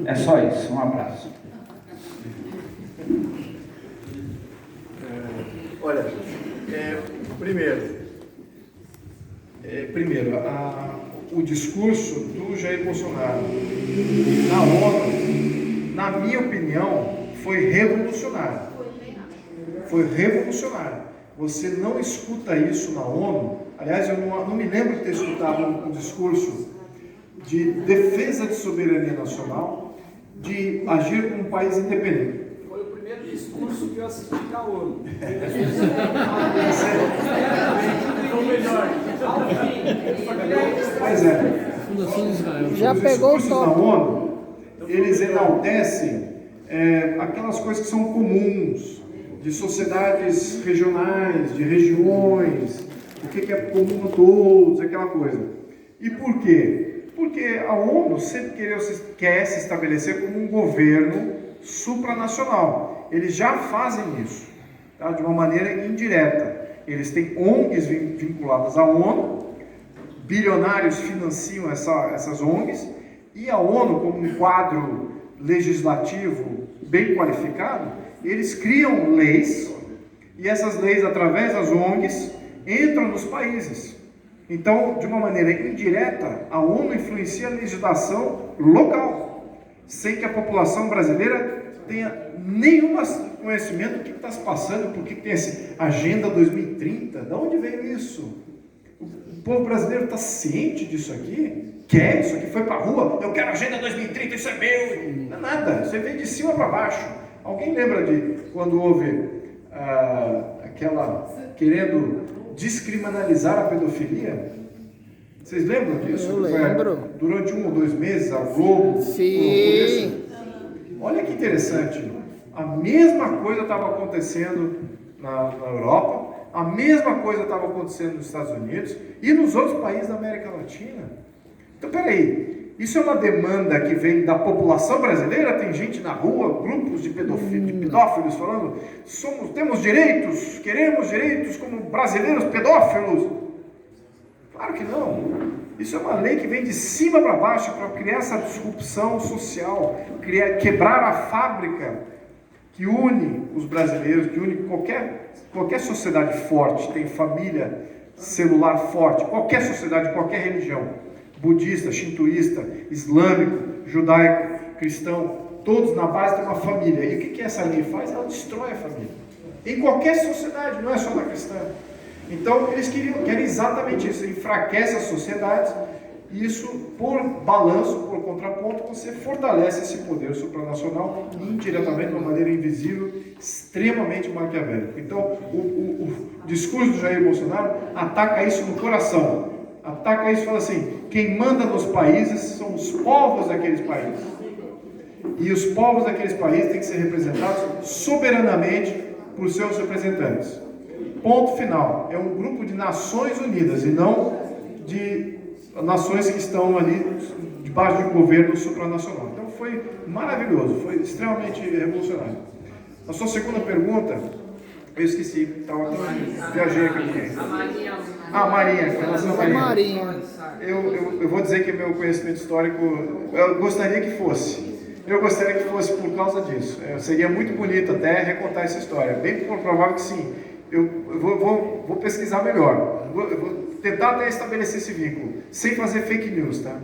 É só isso, um abraço. Olha, primeiro, o discurso do Jair Bolsonaro na ONU, na minha opinião, foi revolucionário. Foi revolucionário. Você não escuta isso na ONU. Aliás, eu não me lembro de ter escutado um discurso de defesa de soberania nacional, de agir como um país independente. Foi o primeiro discurso que eu assisti da ONU. Pois é. Já Os pegou o discursos da topo. ONU, eles enaltecem aquelas coisas que são comuns, de sociedades regionais, de regiões, o que é comum a todos, aquela coisa. E por quê? Porque a ONU sempre quer se estabelecer como um governo supranacional. Eles já fazem isso, tá? De uma maneira indireta. Eles têm ONGs vinculadas à ONU, bilionários financiam essas ONGs, e a ONU, como um quadro legislativo bem qualificado, eles criam leis, e essas leis, através das ONGs, entram nos países. Então, de uma maneira indireta, a ONU influencia a legislação local, sem que a população brasileira tenha nenhum conhecimento do que está se passando, por que tem essa Agenda 2030, de onde veio isso? O povo brasileiro está ciente disso aqui? Quer isso aqui? Foi para a rua? Eu quero a Agenda 2030, isso é meu! Não é nada, você vem de cima para baixo. Alguém lembra de quando houve aquela querendo descriminalizar a pedofilia? Vocês lembram disso? Eu lembro. Durante 1 ou 2 meses, a Globo... Sim. Olha que interessante. A mesma coisa estava acontecendo na Europa, a mesma coisa estava acontecendo nos Estados Unidos e nos outros países da América Latina. Então, peraí, isso é uma demanda que vem da população brasileira? Tem gente na rua, grupos de pedófilos falando, temos direitos, queremos direitos como brasileiros pedófilos? Claro que não. Isso é uma lei que vem de cima para baixo para criar essa disrupção social, quebrar a fábrica que une os brasileiros, que une qualquer sociedade forte, tem família celular forte, qualquer sociedade, qualquer religião, budista, shintoísta, islâmico, judaico, cristão, todos na base de uma família. E o que essa lei faz? Ela destrói a família. Em qualquer sociedade, não é só na cristã. Então, eles querem exatamente isso, enfraquece as sociedades, e isso, por balanço, por contraponto, você fortalece esse poder supranacional indiretamente, de uma maneira invisível, extremamente maquiavélica. Então, o discurso do Jair Bolsonaro ataca isso no coração, ataca isso e fala assim, quem manda nos países são os povos daqueles países, e os povos daqueles países têm que ser representados soberanamente por seus representantes. Ponto final. É um grupo de Nações Unidas e não de nações que estão ali debaixo de um governo supranacional. Então foi maravilhoso, foi extremamente revolucionário. A sua segunda pergunta, eu esqueci, viajei aqui. A Marinha, com relação à Marinha. Eu vou dizer que meu conhecimento histórico, eu gostaria que fosse. Eu gostaria que fosse por causa disso. Seria muito bonito até recontar essa história. Bem provável que sim. Eu vou pesquisar melhor. Eu vou tentar até estabelecer esse vínculo, sem fazer fake news, tá?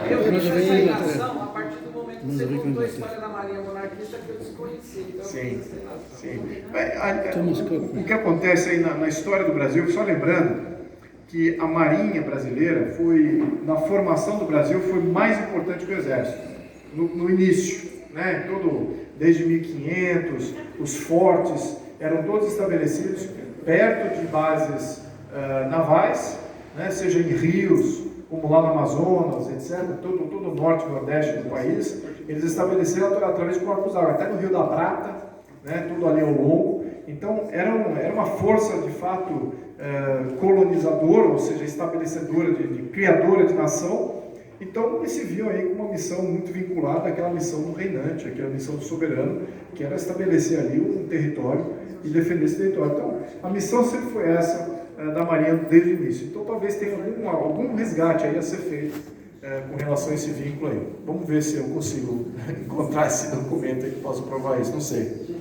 Eu fiz essa ligação a partir do momento que você contou a história da Marinha Monarquista que eu desconheci. Então sim. O que acontece aí na história do Brasil, só lembrando que a Marinha brasileira foi, na formação do Brasil, foi mais importante que o Exército, no início, né? Desde 1500, os fortes eram todos estabelecidos perto de bases navais, né? Seja em rios, como lá no Amazonas, etc., todo o norte e nordeste do país, eles estabeleceram através de corpos d'água, até no Rio da Prata, né? Tudo ali ao longo. Então, era uma força, de fato, colonizadora, ou seja, estabelecedora, de criadora de nação. Então, eles se viam aí com uma missão muito vinculada àquela missão do reinante, aquela missão do soberano, que era estabelecer ali um território e defender esse território. Então, a missão sempre foi essa da Marinha desde o início. Então, talvez tenha algum resgate aí a ser feito com relação a esse vínculo aí. Vamos ver se eu consigo encontrar esse documento aí que possa provar isso, não sei.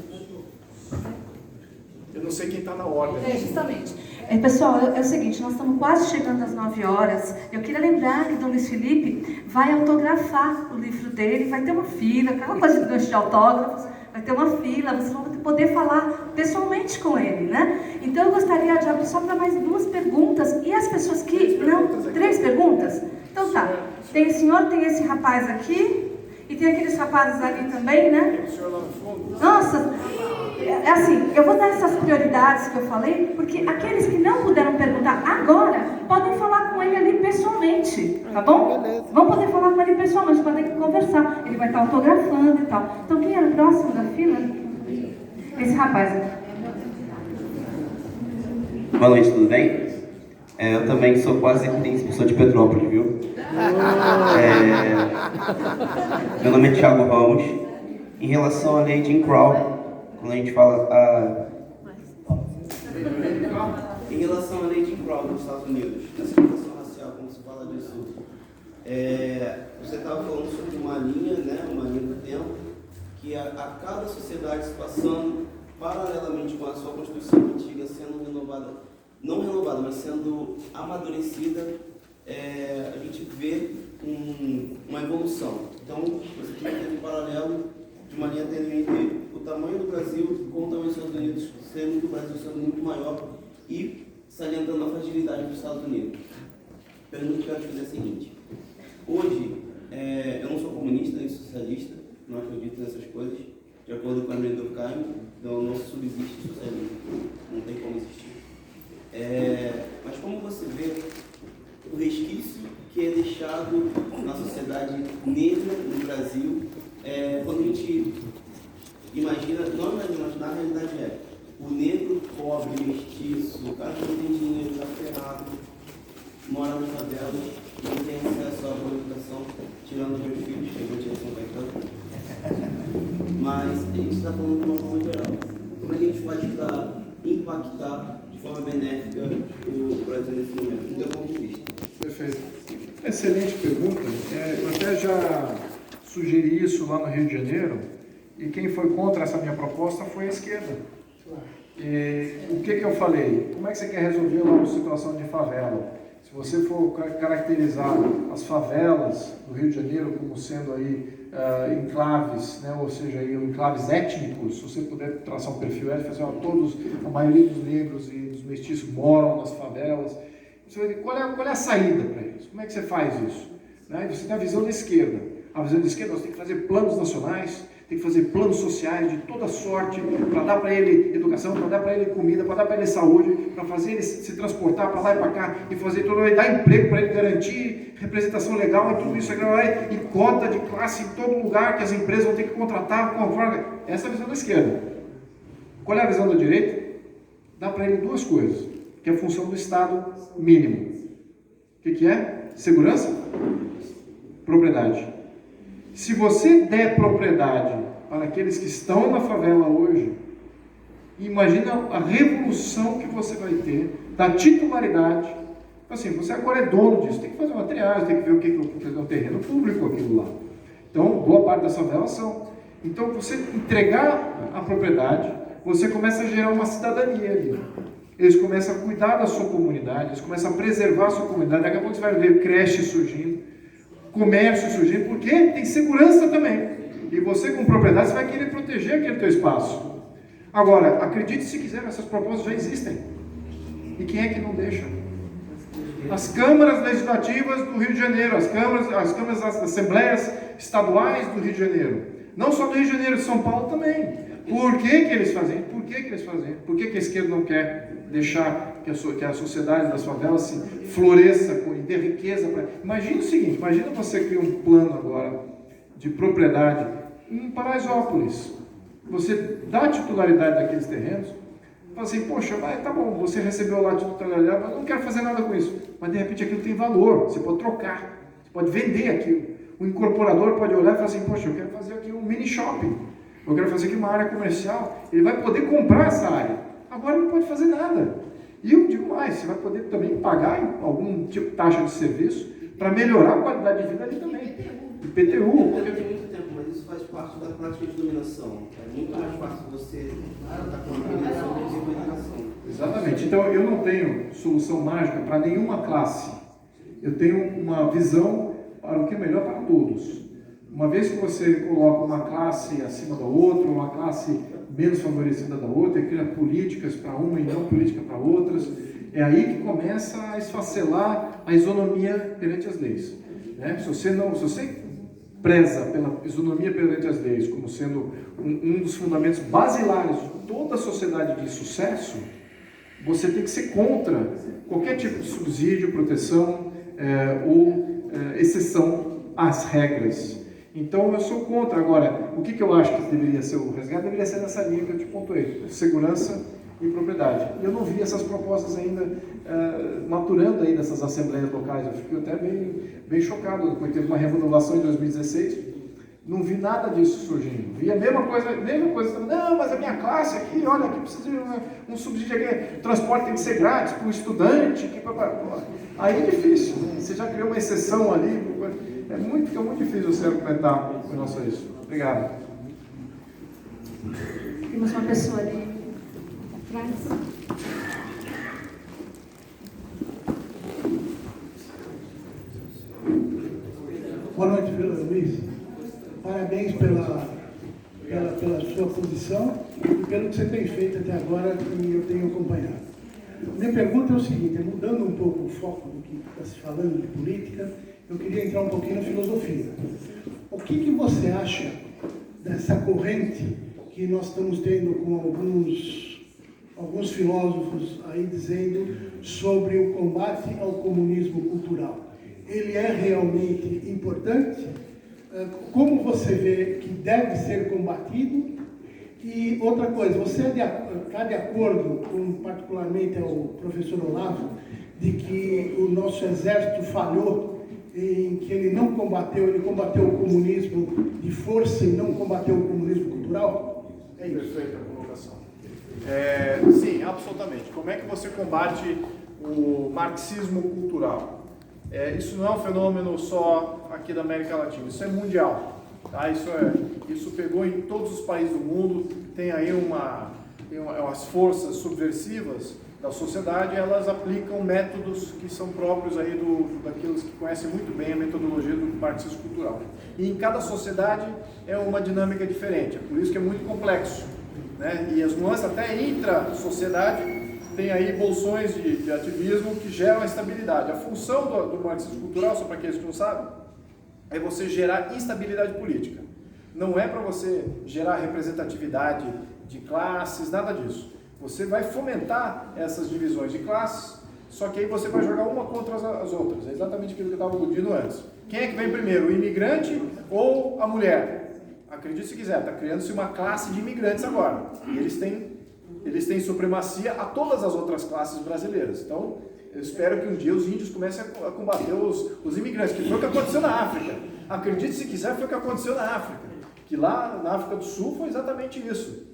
Eu não sei quem está na ordem. Justamente. Pessoal, é o seguinte, nós estamos quase chegando às 9 horas. Eu queria lembrar que o Dom Luiz Felipe vai autografar o livro dele, vai ter uma fila, aquela coisa de gancho de autógrafos, vai ter uma fila, vocês vão poder falar pessoalmente com ele, né? Então eu gostaria de abrir só para mais 2 perguntas, e as pessoas que... Não, 3 perguntas? Então tá, tem o senhor, tem esse rapaz aqui, e tem aqueles rapazes ali também, né? Nossa, é assim, eu vou dar essas prioridades que eu falei, porque aqueles que não puderam perguntar agora, podem falar com ele ali pessoalmente, tá bom? Vão poder falar com ele pessoalmente, podem conversar, ele vai estar autografando e tal. Então quem é o próximo da fila? Esse rapaz aqui. Boa noite, tudo bem? Eu também sou quase equidente, sou de Petrópolis, viu? Meu nome é Thiago Ramos. Em relação à lei Jim Crow, quando a gente fala em relação à lei Jim Crow nos Estados Unidos, na segregação racial, como se fala disso, você estava falando sobre uma linha, né, uma linha do tempo, que a cada sociedade se passando paralelamente com a sua Constituição antiga sendo renovada, não renovada, mas sendo amadurecida, a gente vê uma evolução. Então, você tem um paralelo de uma linha tênue o tamanho do Brasil com o tamanho dos Estados Unidos, sendo o Brasil sendo muito maior e salientando a fragilidade dos Estados Unidos. A pergunta que eu quero fazer é a seguinte: hoje, eu não sou comunista nem socialista, não acredito nessas coisas, de acordo com a lei do Durkheim, então não subsiste socialismo, não tem como existir. Mas como você vê o resquício que é deixado na sociedade negra no Brasil, quando a gente imagina, não mas na realidade o negro pobre, mestiço, o cara que não tem dinheiro, está ferrado, mora nas favelas, não tem acesso à boa educação, tirando os meus filhos, que eu vou tirar São Caetano. Mas a gente está falando de uma forma geral. Como é que a gente pode impactar de forma benéfica o Brasil nesse momento, do teu ponto de vista? Perfeito. Excelente pergunta. Eu até já sugeri isso lá no Rio de Janeiro, e quem foi contra essa minha proposta foi a esquerda. E o que eu falei? Como é que você quer resolver uma situação de favela? Se você for caracterizar as favelas do Rio de Janeiro como sendo aí enclaves, né, ou seja, aí, enclaves étnicos, se você puder traçar um perfil étnico, a maioria dos negros e dos mestiços moram nas favelas. Você vai ver qual é a saída para isso? Como é que você faz isso? Né? Você tem a visão da esquerda. A visão da esquerda, nós temos que fazer planos nacionais, tem que fazer planos sociais de toda sorte, para dar para ele educação, para dar para ele comida, para dar para ele saúde, para fazer ele se transportar para lá e para cá, e fazer tudo, e dar emprego para ele, garantir representação legal e tudo isso, e cota de classe em todo lugar que as empresas vão ter que contratar. Essa é a visão da esquerda. Qual é a visão da direita? Dá para ele 2 coisas, que é a função do Estado mínimo. O que é? Segurança? Propriedade. Se você der propriedade para aqueles que estão na favela hoje, imagina a revolução que você vai ter da titularidade. Assim, você agora é dono disso, tem que fazer uma triagem, tem que ver o que é um terreno público aquilo lá. Então, boa parte das favelas são. Então, você entregar a propriedade, você começa a gerar uma cidadania ali. Eles começam a cuidar da sua comunidade, eles começam a preservar a sua comunidade. Daqui a pouco você vai ver creche surgindo, comércio surgindo, porque tem segurança também. E você, com propriedade, você vai querer proteger aquele teu espaço. Agora, acredite se quiser, essas propostas já existem. E quem é que não deixa? As câmaras legislativas do Rio de Janeiro, as câmaras das assembleias estaduais do Rio de Janeiro. Não só do Rio de Janeiro, de São Paulo também. Por que eles fazem? Por que eles fazem? Por que a esquerda não quer deixar que a sociedade das favelas se floresça e dê riqueza? Imagina o seguinte, imagina você criar um plano agora de propriedade em Paraisópolis. Você dá a titularidade daqueles terrenos, fala assim, poxa, tá bom, você recebeu lá a titularidade, mas eu não quero fazer nada com isso. Mas de repente aquilo tem valor, você pode trocar, você pode vender aquilo. O incorporador pode olhar e falar assim, poxa, eu quero fazer aqui um mini shopping, eu quero fazer aqui uma área comercial. Ele vai poder comprar essa área. Agora não pode fazer nada. E eu digo mais, você vai poder também pagar algum tipo de taxa de serviço para melhorar a qualidade de vida ali também. IPTU. Porque tem muito tempo, mas isso faz parte da prática de dominação. É muito mais fácil você estar com a dominação do que com a educação. Exatamente. Então, eu não tenho solução mágica para nenhuma classe. Eu tenho uma visão para o que é melhor para todos. Uma vez que você coloca uma classe acima da outra, uma classe menos favorecida da outra, e cria políticas para uma e não política para outras, é aí que começa a esfacelar a isonomia perante as leis. Né? Se você preza pela isonomia perante as leis como sendo um dos fundamentos basilares de toda a sociedade de sucesso, você tem que ser contra qualquer tipo de subsídio, proteção ou exceção às regras. Então eu sou contra. Agora, o que eu acho que deveria ser o resgate? Deveria ser nessa linha que eu te pontuei, segurança e propriedade. E eu não vi essas propostas ainda maturando aí nessas assembleias locais. Eu fiquei até bem chocado, porque teve uma renovação em 2016, não vi nada disso surgindo. Vi a mesma coisa, não, mas a minha classe aqui, olha, aqui precisa de um subsídio aqui, o transporte tem que ser grátis para o estudante. Aí é difícil, né? Você já criou uma exceção ali, fica muito difícil você argumentar com relação a isso. Obrigado. Temos uma pessoa ali atrás. Boa noite, Luiz. Parabéns pela sua posição e pelo que você tem feito até agora, que eu tenho acompanhado. Minha pergunta é o seguinte, mudando um pouco o foco do que está se falando de política, eu queria entrar um pouquinho na filosofia. O que você acha dessa corrente que nós estamos tendo com alguns filósofos aí dizendo sobre o combate ao comunismo cultural? Ele é realmente importante? Como você vê que deve ser combatido? E outra coisa, você está de acordo com, particularmente, o professor Olavo, de que o nosso exército falhou em que ele combateu o comunismo de força e não combateu o comunismo cultural? É isso. Perfeita colocação. Sim, absolutamente. Como é que você combate o marxismo cultural? Isso não é um fenômeno só aqui da América Latina, isso é mundial. Tá? Isso pegou em todos os países do mundo, tem aí as forças subversivas da sociedade, elas aplicam métodos que são próprios aí daqueles que conhecem muito bem a metodologia do marxismo cultural. E em cada sociedade é uma dinâmica diferente, é por isso que é muito complexo. Né? E as nuances até intra-sociedade tem aí bolsões de ativismo que geram a estabilidade. A função do marxismo cultural, só para aqueles que não sabem, é você gerar instabilidade política. Não é para você gerar representatividade de classes, nada disso. Você vai fomentar essas divisões de classes, só que aí você vai jogar uma contra as outras. É exatamente aquilo que eu estava aludindo antes. Quem é que vem primeiro, o imigrante ou a mulher? Acredite se quiser, está criando-se uma classe de imigrantes agora. E eles têm supremacia a todas as outras classes brasileiras. Então, eu espero que um dia os índios comecem a combater os imigrantes, que foi o que aconteceu na África. Acredite se quiser, foi o que aconteceu na África. Que lá na África do Sul foi exatamente isso.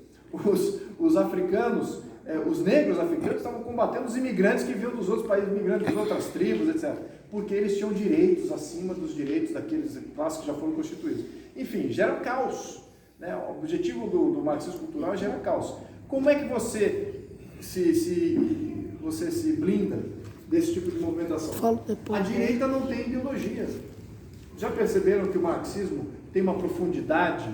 Os africanos, os negros africanos estavam combatendo os imigrantes que vinham dos outros países, imigrantes das outras tribos, etc. Porque eles tinham direitos acima dos direitos daqueles classes que já foram constituídos. Enfim, gera caos. Né? O objetivo do marxismo cultural é gerar caos. Como é que você se blinda desse tipo de movimentação? A direita não tem ideologia. Já perceberam que o marxismo tem uma profundidade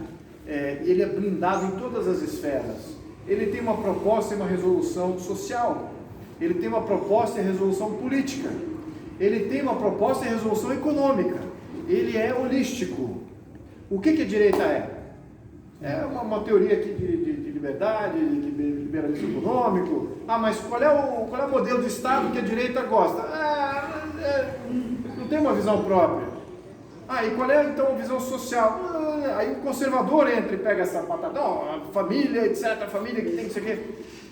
e ele é blindado em todas as esferas? Ele tem uma proposta e uma resolução social. Ele tem uma proposta e resolução política. Ele tem uma proposta e resolução econômica. Ele é holístico. O que a direita é? É uma teoria aqui de liberdade, de liberalismo econômico. Mas qual é o modelo de Estado que a direita gosta? Não tem uma visão própria. E qual é então a visão social? Aí o conservador entra e pega essa patada, a família, etc., a família que tem que ser o quê.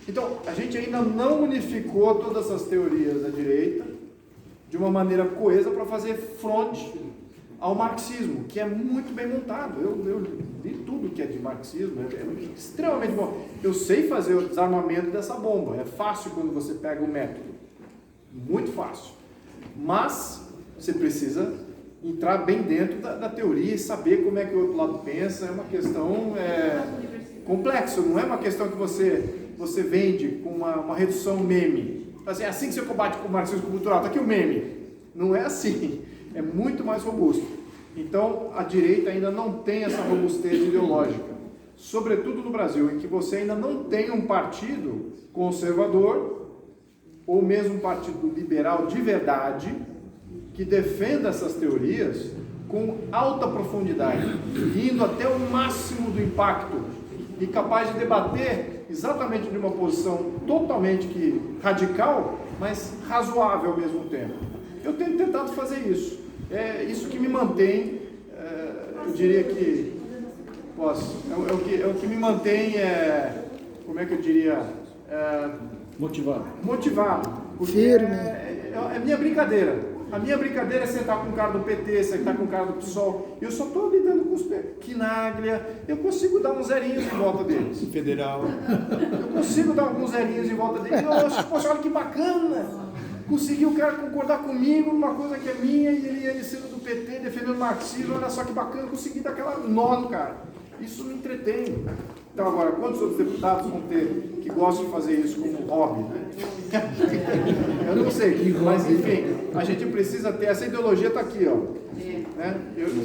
Então, a gente ainda não unificou todas essas teorias da direita de uma maneira coesa para fazer fronte ao marxismo, que é muito bem montado. Eu li tudo que é de marxismo, é extremamente bom. Eu sei fazer o desarmamento dessa bomba, é fácil quando você pega o método, muito fácil. Mas Você precisa entrar bem dentro da teoria e saber como é que o outro lado pensa. É uma questão complexa, não é uma questão que você vende com uma redução meme. Assim, é assim que você combate com o marxismo cultural, está aqui o meme. Não é assim, é muito mais robusto. Então, a direita ainda não tem essa robustez ideológica, sobretudo no Brasil, em que você ainda não tem um partido conservador, ou mesmo um partido liberal de verdade, que defenda essas teorias com alta profundidade, indo até o máximo do impacto e capaz de debater exatamente de uma posição totalmente radical, mas razoável ao mesmo tempo. Eu tenho tentado fazer isso. É isso que me mantém, eu diria que, é o que me mantém, como é que eu diria? Motivado. Porque firme. É minha brincadeira. A minha brincadeira é sentar com o cara do PT, sentar com o cara do PSOL. Eu só estou lidando com os Quinaglia. Eu consigo dar uns zerinhos em volta deles. Federal. Eu consigo dar alguns zerinhos em volta deles. Poxa, olha que bacana. Consegui o cara concordar comigo numa coisa que é minha e ele sendo do PT, defendendo o marxismo. Olha só que bacana, consegui dar aquela nó no cara. Isso me entretém. Então agora, quantos outros deputados vão ter que gostam de fazer isso como hobby, né? Eu não sei, mas enfim, a gente precisa ter, essa ideologia está aqui, ó. Né?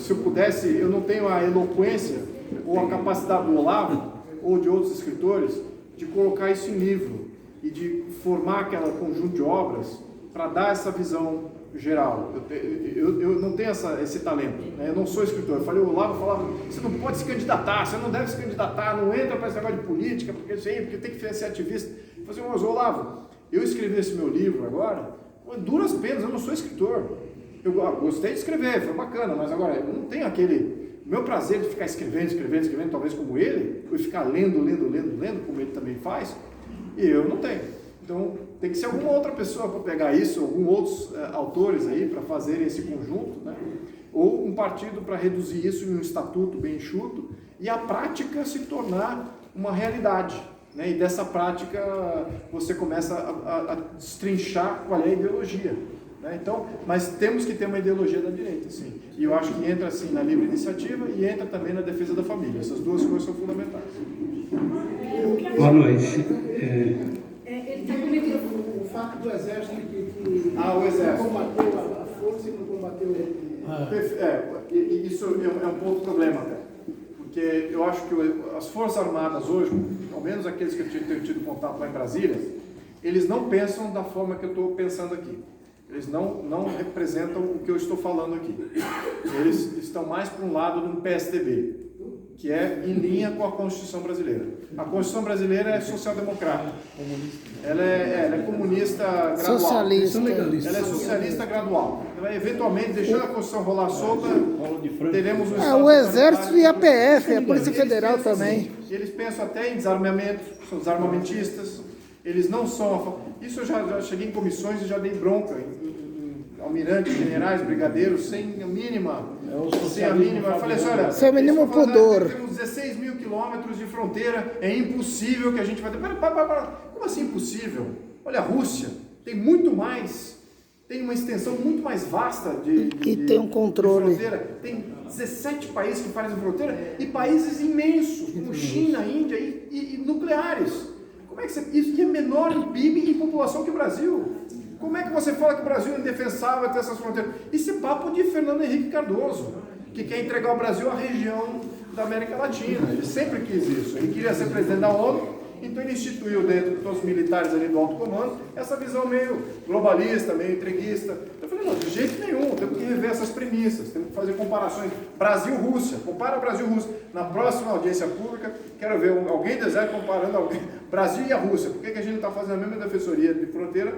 Se eu pudesse, eu não tenho a eloquência ou a capacidade do Olavo ou de outros escritores de colocar isso em livro e de formar aquele conjunto de obras para dar essa visão geral. Eu não tenho esse talento, né? Eu não sou escritor. Eu falei, o Olavo falava, você não pode se candidatar, você não deve se candidatar, não entra para esse negócio de política, porque tem que ser ativista. Eu falei, mas Olavo, eu escrevi esse meu livro agora, duras penas, eu não sou escritor. Eu gostei de escrever, foi bacana, mas agora eu não tenho aquele meu prazer de ficar escrevendo, talvez como ele, ou ficar lendo, como ele também faz, e eu não tenho. Então, tem que ser alguma outra pessoa para pegar isso, alguns outros autores aí para fazerem esse conjunto, né? Ou um partido para reduzir isso em um estatuto bem enxuto e a prática se tornar uma realidade, né? E dessa prática você começa a destrinchar qual é a ideologia, né? Então, mas temos que ter uma ideologia da direita, sim. E eu acho que entra assim na livre iniciativa e entra também na defesa da família. Essas duas coisas são fundamentais. Boa noite. Ele está comentando o fato do exército que o exército combateu a força e não combateu isso é um ponto problema, né? Porque eu acho que as Forças Armadas hoje, ao menos aqueles que eu tenho tido contato lá em Brasília, eles não pensam da forma que eu estou pensando aqui. Eles não representam o que eu estou falando aqui. Eles estão mais para um lado do PSDB, que é em linha com a Constituição brasileira. A Constituição brasileira é social-democrata. Ela é comunista gradual. Socialista. Ela é socialista gradual. Ela, eventualmente, deixando a Constituição rolar solta, teremos um Estado... O Exército e a PF, a Polícia Federal também. Eles pensam até em desarmamento, são desarmamentistas. Eles não são... Isso eu já cheguei em comissões e já dei bronca em almirantes, generais, brigadeiros, sem a mínima... Eu falei assim, olha... Sem o mínimo pudor. Temos 16 mil quilômetros de fronteira, é impossível que a gente vai ter... Para. Como assim impossível? Olha, a Rússia tem muito mais... Tem uma extensão muito mais vasta e tem um controle. De fronteira. Tem 17 países que fazem fronteira e países imensos, como China, Índia e nucleares. Como é que você... Isso que é menor em PIB e em população que o Brasil. Como é que você fala que o Brasil é indefensável até essas fronteiras? Isso é papo de Fernando Henrique Cardoso, que quer entregar o Brasil à região da América Latina. Ele sempre quis isso. Ele queria ser presidente da ONU, então ele instituiu dentro dos militares ali do alto comando essa visão meio globalista, meio entreguista. Eu falei, não, de jeito nenhum, temos que rever essas premissas, temos que fazer comparações. Brasil-Rússia, compara Brasil-Rússia. Na próxima audiência pública, quero ver alguém do Exército comparando Brasil e a Rússia. Por que a gente não está fazendo a mesma defensoria de fronteira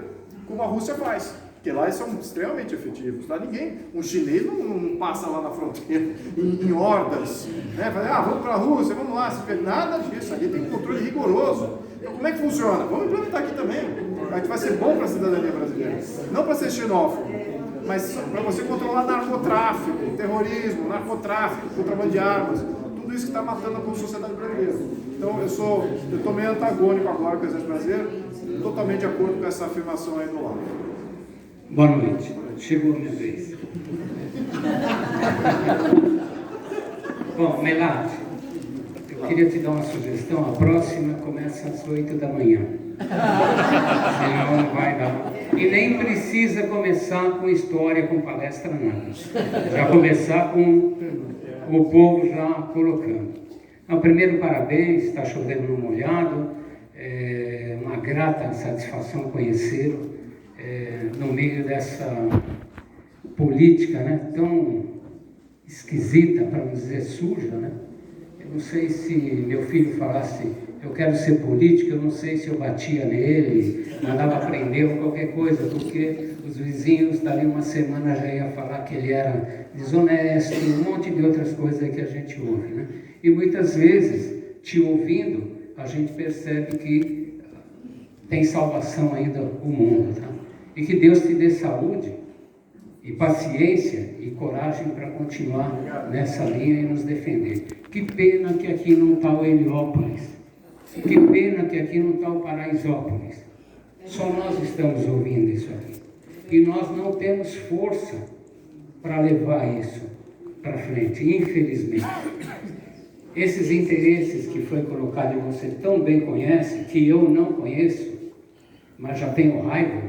como a Rússia faz? Porque lá eles são extremamente efetivos. Lá um chinês não passa lá na fronteira em hordas, né? Fala, vamos para a Rússia, vamos lá. Nada disso, ali tem um controle rigoroso. Então, como é que funciona? Vamos implementar aqui também. A gente vai ser bom para a cidadania brasileira. Não para ser xenófobo, mas para você controlar narcotráfico, terrorismo, contrabando de armas. Tudo isso que está matando a sociedade brasileira. Então, eu estou meio antagônico agora com o Exército Brasileiro, totalmente de acordo com essa afirmação aí do lado. Boa noite. Chegou a minha vez. Bom, Melate, eu queria te dar uma sugestão. A próxima começa às 8 da manhã. Senão não vai dar. E nem precisa começar com história, com palestra, nada. Já começar com o povo já colocando. Então, primeiro, parabéns, está chovendo no molhado. É uma grata satisfação conhecê-lo no meio dessa política, né, tão esquisita, para não dizer suja, né? Eu não sei se meu filho falasse, eu quero ser político, eu não sei se eu batia nele, mandava prender ou qualquer coisa, porque os vizinhos dali uma semana já ia falar que ele era desonesto, um monte de outras coisas aí que a gente ouve, né? E muitas vezes, te ouvindo, a gente percebe que tem salvação ainda o mundo, tá? E que Deus te dê saúde e paciência e coragem para continuar nessa linha e nos defender. Que pena que aqui não está o Heliópolis. Que pena que aqui não está o Paraisópolis. Só nós estamos ouvindo isso aqui. E nós não temos força para levar isso para frente, infelizmente. Esses interesses que foi colocado e você tão bem conhece, que eu não conheço, mas já tenho raiva,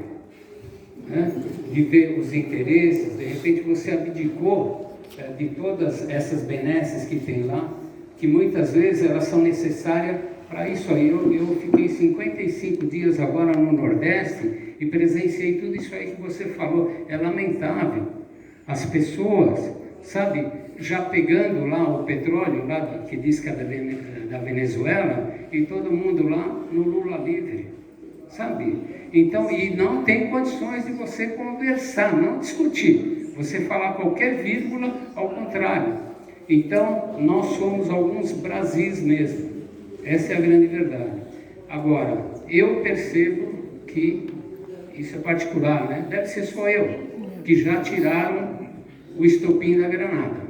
né, de ver os interesses. De repente você abdicou de todas essas benesses que tem lá, que muitas vezes elas são necessárias para isso aí. Eu fiquei 55 dias agora no Nordeste e presenciei tudo isso aí que você falou. É lamentável. As pessoas, sabe, já pegando lá o petróleo, lá, que diz que é da Venezuela, e todo mundo lá no Lula livre, sabe? Então, e não tem condições de você conversar, não discutir, você falar qualquer vírgula, ao contrário. Então, nós somos alguns Brasis mesmo, essa é a grande verdade. Agora, eu percebo que, isso é particular, né? Deve ser só eu, que já tiraram o estopim da granada.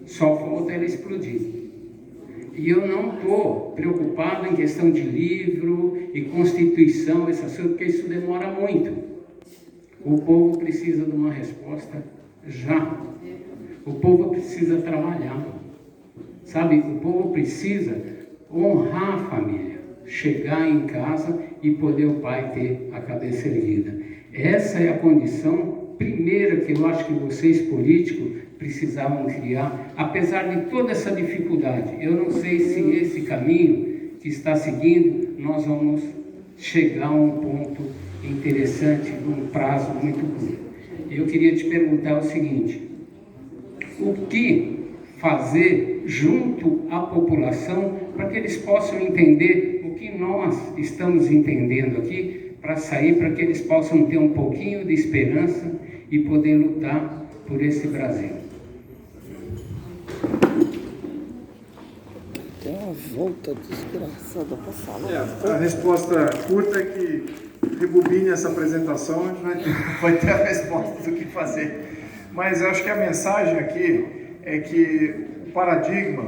Só falta ela explodir. E eu não estou preocupado em questão de livro e Constituição, essas coisas, porque isso demora muito. O povo precisa de uma resposta já. O povo precisa trabalhar. Sabe, o povo precisa honrar a família, chegar em casa e poder o pai ter a cabeça erguida. Essa é a condição primeira que eu acho que vocês políticos precisavam criar, apesar de toda essa dificuldade. Eu não sei se esse caminho que está seguindo, nós vamos chegar a um ponto interessante, num prazo muito curto. Eu queria te perguntar o seguinte: o que fazer junto à população para que eles possam entender o que nós estamos entendendo aqui, para sair, para que eles possam ter um pouquinho de esperança e poder lutar por esse Brasil? Tem uma volta desgraçada para falar. A resposta curta é que rebobine essa apresentação, a gente vai ter a resposta do que fazer. Mas eu acho que a mensagem aqui é que o paradigma,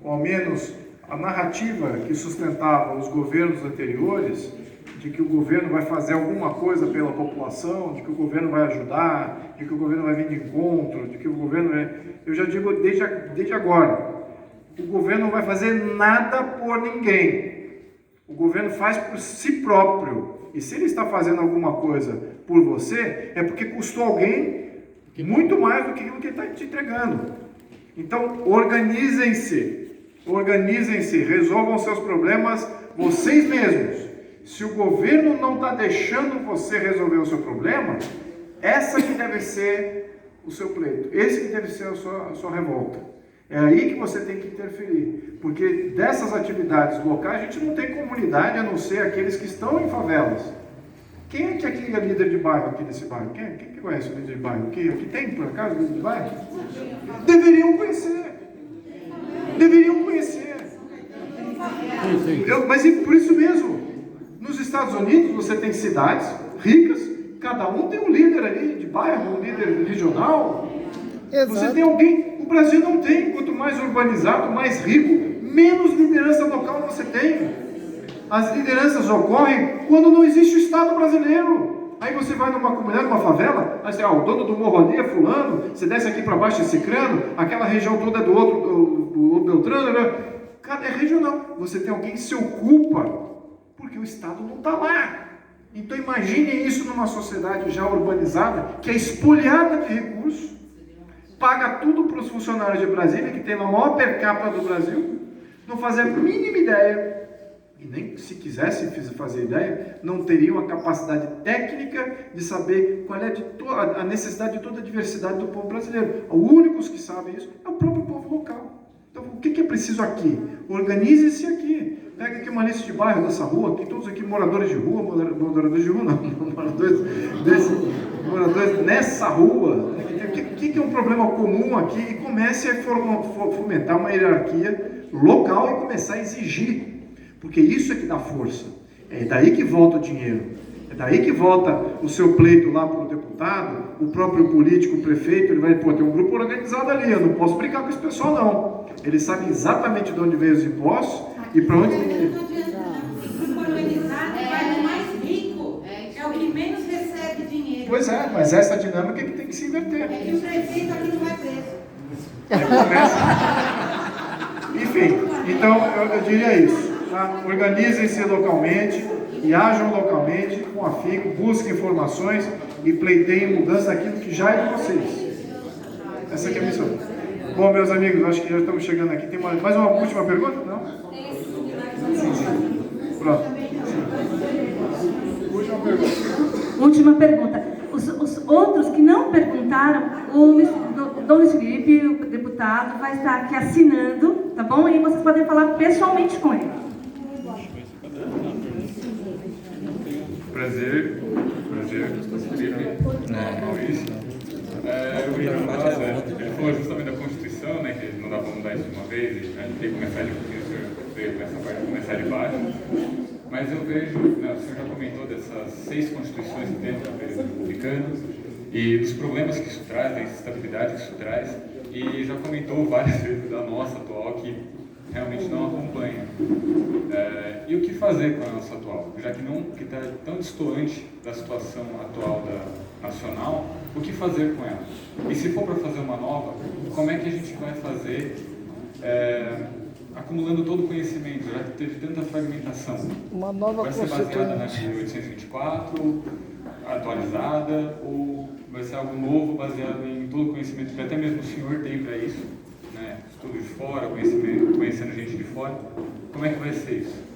ou ao menos a narrativa que sustentava os governos anteriores, de que o governo vai fazer alguma coisa pela população, de que o governo vai ajudar, de que o governo vai vir de encontro, de que o governo vai... Eu já digo desde agora, o governo não vai fazer nada por ninguém. O governo faz por si próprio. E se ele está fazendo alguma coisa por você, é porque custou alguém muito mais do que aquilo que ele está te entregando. Então, organizem-se, resolvam seus problemas vocês mesmos. Se o governo não está deixando você resolver o seu problema, essa que deve ser o seu pleito, esse que deve ser a sua revolta. É aí que você tem que interferir, porque dessas atividades locais a gente não tem comunidade a não ser aqueles que estão em favelas. Quem é que aqui é líder de bairro aqui desse bairro? Quem que conhece o líder de bairro aqui? Aqui tem, por acaso, líder de bairro? Deveriam conhecer. Mas por isso mesmo, nos Estados Unidos você tem cidades ricas, cada um tem um líder ali de bairro, um líder regional. Exato. Você tem alguém, o Brasil não tem. Quanto mais urbanizado, mais rico, menos liderança local você tem. As lideranças ocorrem quando não existe o Estado brasileiro. Aí você vai numa comunidade, numa favela, aí você, o dono do morro ali é fulano, você desce aqui para baixo é cicrano, aquela região toda é do outro Beltrano, né? Cada é regional. Você tem alguém que se ocupa, porque o Estado não está lá. Então imagine isso numa sociedade já urbanizada, que é espoliada de recursos, paga tudo para os funcionários de Brasília, que tem a maior per capita do Brasil, não fazem a mínima ideia, e nem se quisesse fazer ideia, não teriam a capacidade técnica de saber qual é a necessidade de toda a diversidade do povo brasileiro. Os únicos que sabem isso é o próprio povo local. Então, o que é preciso aqui? Organize-se aqui. Pega aqui uma lista de bairro dessa rua, tem todos aqui moradores de rua, moradores nessa rua. O que é um problema comum aqui? E comece a fomentar uma hierarquia local e começar a exigir. Porque isso é que dá força. É daí que volta o dinheiro. É daí que volta o seu pleito lá para o deputado, o próprio político, o prefeito, ele vai, tem um grupo organizado ali, eu não posso brigar com esse pessoal não. Ele sabe exatamente de onde veio os impostos e para onde... O grupo organizado vai no mais rico, é o que menos recebe dinheiro. Pois é, mas essa dinâmica é que tem que se inverter. É que o prefeito aqui não vai preso. Aí começa... Enfim, então eu diria isso. Tá? Organizem-se localmente e ajam localmente com afinco, busquem informações e pleiteiem mudança daquilo que já é de vocês. Essa aqui é a missão. Bom, meus amigos, acho que já estamos chegando aqui. Tem mais uma última pergunta? Não? Sim. Pronto. Sim. Última pergunta. Última pergunta. Os outros que não perguntaram, o Dom Luiz Felipe, o deputado, vai estar aqui assinando, tá bom? E vocês podem falar pessoalmente com ele. Prazer, Felipe, Maurício. Ele falou justamente da Constituição, né, que não dá para mudar isso de uma vez, e a gente tem que começar de veio com essa parte de começar de baixo. Mas eu vejo, né, o senhor já comentou dessas 6 constituições que temos na período republicano e dos problemas que isso traz, da instabilidade que isso traz, e já comentou várias vezes da nossa atual que realmente não acompanha. E o que fazer com a nossa atual? Já que está tão distoante da situação atual da nacional, o que fazer com ela? E se for para fazer uma nova, como é que a gente vai fazer acumulando todo o conhecimento, já que teve tanta fragmentação? Uma nova vai ser baseada na 1824, atualizada, ou vai ser algo novo baseado em todo o conhecimento que até mesmo o senhor tem para isso? Né? Estudo de fora, conhecendo gente de fora. Como é que vai ser isso?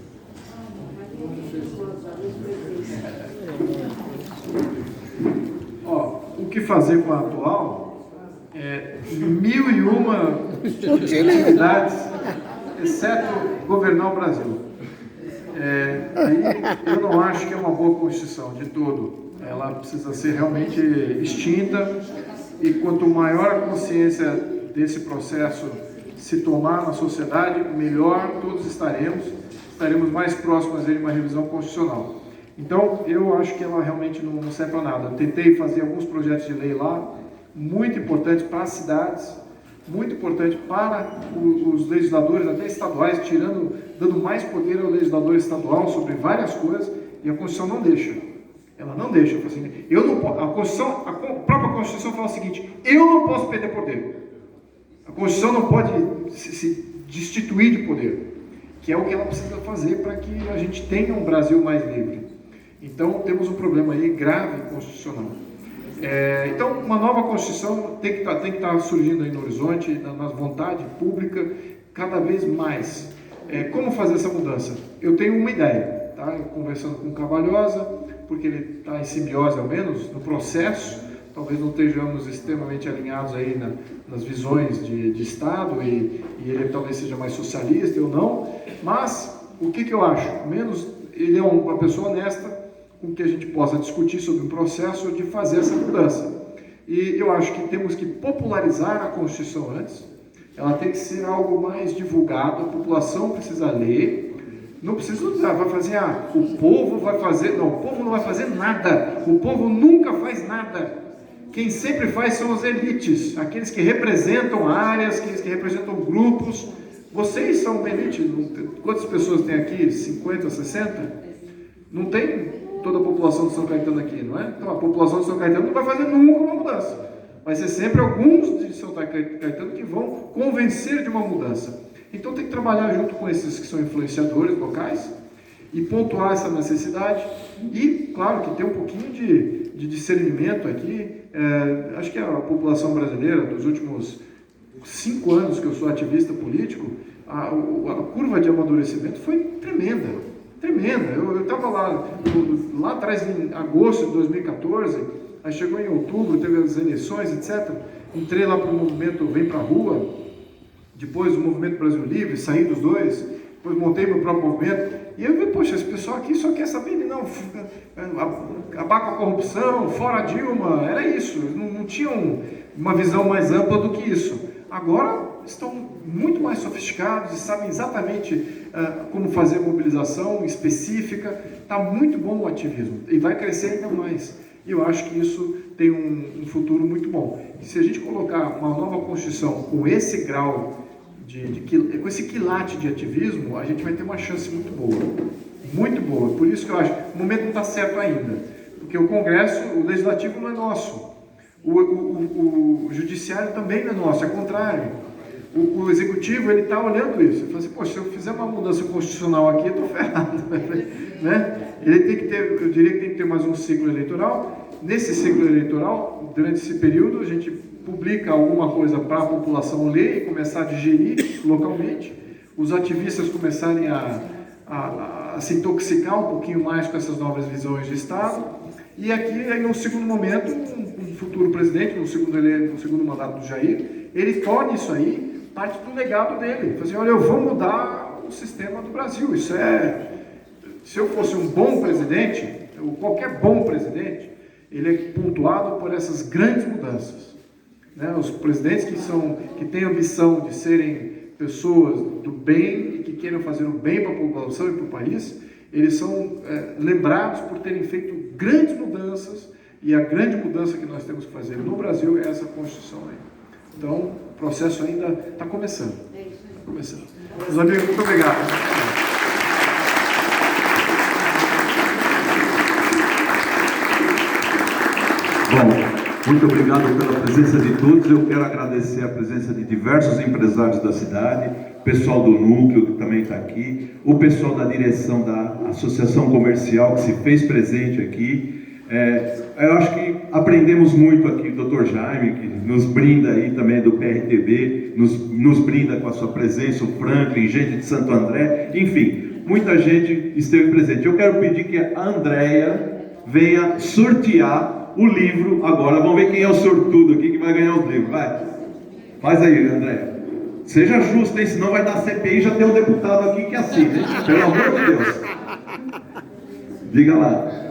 O que fazer com a atual é 1001 atividades, exceto governar o Brasil. Eu não acho que é uma boa Constituição de todo. Ela precisa ser realmente extinta, e quanto maior a consciência desse processo se tomar na sociedade, melhor todos estaremos mais próximos de uma revisão constitucional. Então, eu acho que ela realmente não serve para nada. Eu tentei fazer alguns projetos de lei lá, muito importantes para as cidades, muito importante para os legisladores, até estaduais, dando mais poder ao legislador estadual sobre várias coisas, e a Constituição não deixa. Ela não deixa. Assim, a própria Constituição fala o seguinte: eu não posso perder poder. A Constituição não pode se destituir de poder, que é o que ela precisa fazer para que a gente tenha um Brasil mais livre. Então, temos um problema aí grave constitucional. Então, uma nova Constituição tem que estar surgindo aí no horizonte, na vontade pública, cada vez mais. Como fazer essa mudança? Eu tenho uma ideia, tá? Eu conversando com o Cavalhosa, porque ele está em simbiose, ao menos, no processo. Talvez não estejamos extremamente alinhados aí nas visões de Estado, e ele talvez seja mais socialista, eu não. Mas, o que eu acho? Menos, ele é uma pessoa honesta, com que a gente possa discutir sobre o processo de fazer essa mudança. E eu acho que temos que popularizar a Constituição antes. Ela tem que ser algo mais divulgado, a população precisa ler. Não precisa vai fazer, o povo vai fazer. Não, o povo não vai fazer nada. O povo nunca faz nada. Quem sempre faz são as elites, aqueles que representam áreas, aqueles que representam grupos. Vocês são uma elite. Quantas pessoas tem aqui? 50, 60? Não tem toda a população de São Caetano aqui, não é? Então a população de São Caetano não vai fazer nunca uma mudança. Vai ser sempre alguns de São Caetano que vão convencer de uma mudança. Então tem que trabalhar junto com esses que são influenciadores locais e pontuar essa necessidade. E, claro, que tem um pouquinho de discernimento aqui. Acho que a população brasileira, dos últimos 5 anos que eu sou ativista político, a curva de amadurecimento foi tremenda. Tremenda. Eu estava lá atrás, em agosto de 2014, aí chegou em outubro, teve as eleições, etc. Entrei lá para o movimento Vem Pra Rua, depois o Movimento Brasil Livre, saí dos dois, depois montei meu próprio movimento, e eu vi, poxa, esse pessoal aqui só quer saber de não, acabar com a corrupção, fora Dilma, era isso, não tinham uma visão mais ampla do que isso. Agora estão muito mais sofisticados e sabem exatamente como fazer mobilização específica. Está muito bom o ativismo e vai crescer ainda mais. E eu acho que isso tem um futuro muito bom. E se a gente colocar uma nova Constituição com esse grau, com esse quilate de ativismo, a gente vai ter uma chance muito boa. Muito boa. Por isso que eu acho que o momento não está certo ainda. Porque o Congresso, o Legislativo não é nosso. O Judiciário também não é nosso, é contrário. O Executivo, ele está olhando isso. Ele fala assim, poxa, se eu fizer uma mudança constitucional aqui, eu estou ferrado. Né? Ele tem que ter, eu diria que tem que ter mais um ciclo eleitoral. Nesse ciclo eleitoral, durante esse período, a gente publica alguma coisa para a população ler e começar a digerir localmente. Os ativistas começarem a se intoxicar um pouquinho mais com essas novas visões de Estado. E aqui, em um segundo momento, um futuro presidente, no segundo mandato do Jair, ele torna isso aí parte do legado dele. Ele fala assim, olha, eu vou mudar o sistema do Brasil. Isso é... Se eu fosse um bom presidente, ou qualquer bom presidente, ele é pontuado por essas grandes mudanças. Né? Os presidentes que têm ambição de serem pessoas do bem e que queiram fazer o bem para a população e para o país, eles são lembrados por terem feito grandes mudanças, e a grande mudança que nós temos que fazer no Brasil é essa Constituição aí. Então, o processo ainda está começando. Está começando. Meus amigos, muito obrigado. Bom, muito obrigado pela presença de todos. Eu quero agradecer a presença de diversos empresários da cidade, o pessoal do Núcleo que também está aqui, o pessoal da direção da Associação Comercial que se fez presente aqui. Eu acho que aprendemos muito aqui, o Dr. Jaime, que nos brinda aí também do PRTB, nos brinda com a sua presença, o Franklin, gente de Santo André, enfim, muita gente esteve presente. Eu quero pedir que a Andréia venha sortear o livro agora. Vamos ver quem é o sortudo aqui que vai ganhar os livros. Vai. Faz aí, Andréia. Seja justo, hein? Senão vai dar CPI, já tem um deputado aqui que assina, hein? Pelo amor de Deus. Diga lá.